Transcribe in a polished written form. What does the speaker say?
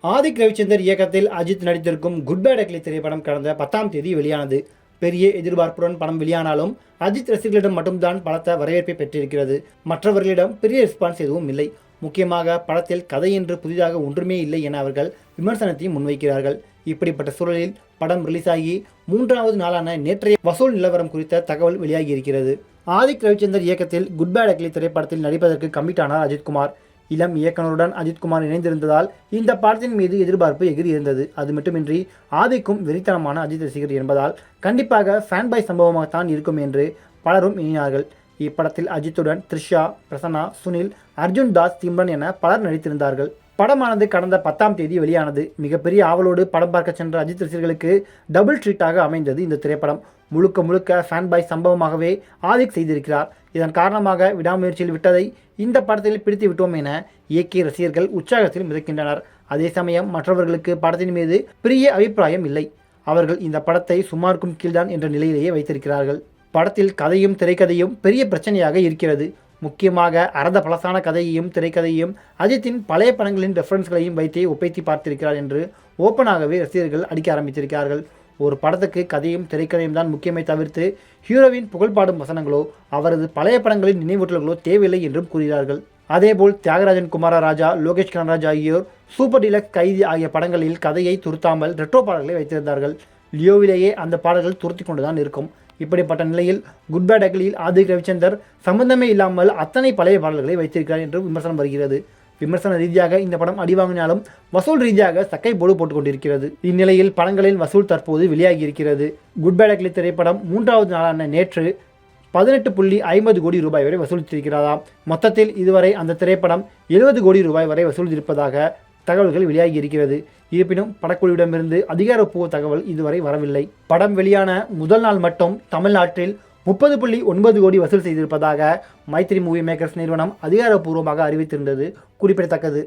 ஆதிக் ரவிச்சந்தர் இயக்கத்தில் Ajith நடித்திருக்கும் good bad ugly திரைப்படம் கடந்த 10ஆம் தேதி வெளியானது. பெரிய எதிர்பார்ப்புடன் படம் வெளியானாலும் அஜித் ரசிகர்களிடம் மட்டும்தான் பலத்த வரவேற்பை பெற்றிருக்கிறது. மற்றவர்களிடம் பெரிய ரெஸ்பான்ஸ் எதுவும் இல்லை. முக்கியமாக படத்தில் கதை என்று புதிதாக ஒன்றுமே இல்லை என அவர்கள் விமர்சனத்தையும் முன்வைக்கிறார்கள். இப்படிப்பட்ட சூழலில் படம் ரிலீஸ் ஆகி 3வது நாளான நேற்றைய வசூல் நிலவரம் குறித்த தகவல் வெளியாகி இருக்கிறது. ஆதிக் ரவிச்சந்தர் இயக்கத்தில் குட் பேட் அக்லி திரைப்படத்தில் நடிப்பதற்கு கமிட் ஆனார் அஜித்குமார். இளம் இயக்குனருடன் அஜித்குமார் இணைந்திருந்ததால் இந்த படத்தின் மீது எதிர்பார்ப்பு எகிரி இருந்தது. அது மட்டுமின்றி ஆதிக்கும் வெறித்தனமான அஜித் ரசிகர் என்பதால் கண்டிப்பாக ஃபேன்பாய் சம்பவமாகத்தான் இருக்கும் என்று பலரும் எண்ணினார்கள். இப்படத்தில் அஜித்துடன் த்ரிஷா, பிரசன்னா, சுனில், அர்ஜுன் தாஸ், சிம்ரன் என பலர் நடித்திருந்தார்கள். படமானது கடந்த 10ஆம் தேதி வெளியானது. மிகப்பெரிய ஆவலோடு படம் பார்க்க சென்ற அஜித் ரசிகர்களுக்கு டபுள் ட்ரீட்டாக அமைந்தது இந்த திரைப்படம். முழுக்க முழுக்க ஃபேன்பாய் சம்பவமாகவே ஆதிக் செய்திருக்கிறார். இதன் காரணமாக விடாமுயற்சியில் விட்டதை இந்த படத்தில் பிடித்து விட்டோம் என இயக்கிய ரசிகர்கள் உற்சாகத்தில் மிதக்கின்றனர். அதே சமயம் மற்றவர்களுக்கு படத்தின் மீது பெரிய அபிப்பிராயம் இல்லை. அவர்கள் இந்த படத்தை சுமாருக்கும் கீழ்தான் என்ற நிலையிலேயே வைத்திருக்கிறார்கள். படத்தில் கதையும் திரைக்கதையும் பெரிய பிரச்சனையாக இருக்கிறது. முக்கியமாக அறத பழசான கதையையும் திரைக்கதையும் அஜித்தின் பழைய படங்களின் ரெஃபரன்ஸ்களையும் வைத்தே ஒப்பைத்தி பார்த்திருக்கிறார் என்று ஓப்பனாகவே ரசிகர்கள் அடிக்க ஆரம்பித்திருக்கிறார்கள். ஒரு படத்துக்கு கதையும் திரைக்கதையும் தான் முக்கியமே தவிர்த்து ஹீரோவின் புகழ்பாடும் வசனங்களோ அவரது பழைய படங்களின் நினைவூட்டல்களோ தேவையில்லை என்றும் கூறுகிறார்கள். அதேபோல் தியாகராஜன் குமாரராஜா, லோகேஷ் கனகராஜ் ஆகியோர் சூப்பர் டீலக்ஸ், கைதி ஆகிய படங்களில் கதையை துருத்தாமல் ரெட்ரோ பாடல்களை வைத்திருந்தார்கள். லியோவிலேயே அந்த பாடல்கள் துருத்தி கொண்டுதான் இருக்கும். இப்படிப்பட்ட நிலையில் குட் பேட் அக்லியில் ஆதிக் ரவிச்சந்தர் சம்பந்தமே இல்லாமல் அத்தனை பழைய பாடல்களை வைத்திருக்கிறார் என்று விமர்சனம் வருகிறது. விமர்சன ரீதியாக இந்த படம் அடிவாங்கினாலும் வசூல் ரீதியாக சக்கை போடு போட்டுக் கொண்டிருக்கிறது. இந்நிலையில் படங்களின் வசூல் தற்போது வெளியாகி இருக்கிறது. குட் பேட் அக்லி திரைப்படம் 3வது நாளான நேற்று 18.50 கோடி ரூபாய் வரை வசூலித்திருக்கிறதாம். மொத்தத்தில் இதுவரை அந்த திரைப்படம் 70 கோடி ரூபாய் வரை வசூலித்திருப்பதாக தகவல்கள் வெளியாகி இருக்கிறது. இருப்பினும் படக்குழுவிடமிருந்து அதிகாரப்பூர்வ தகவல் இதுவரை வரவில்லை. படம் வெளியான முதல் நாள் மட்டும் தமிழ்நாட்டில் 30.9 கோடி வசூல் செய்திருப்பதாக மைத்ரி மூவி மேக்கர்ஸ் நிறுவனம் அதிகாரப்பூர்வமாக அறிவித்திருந்தது குறிப்பிடத்தக்கது.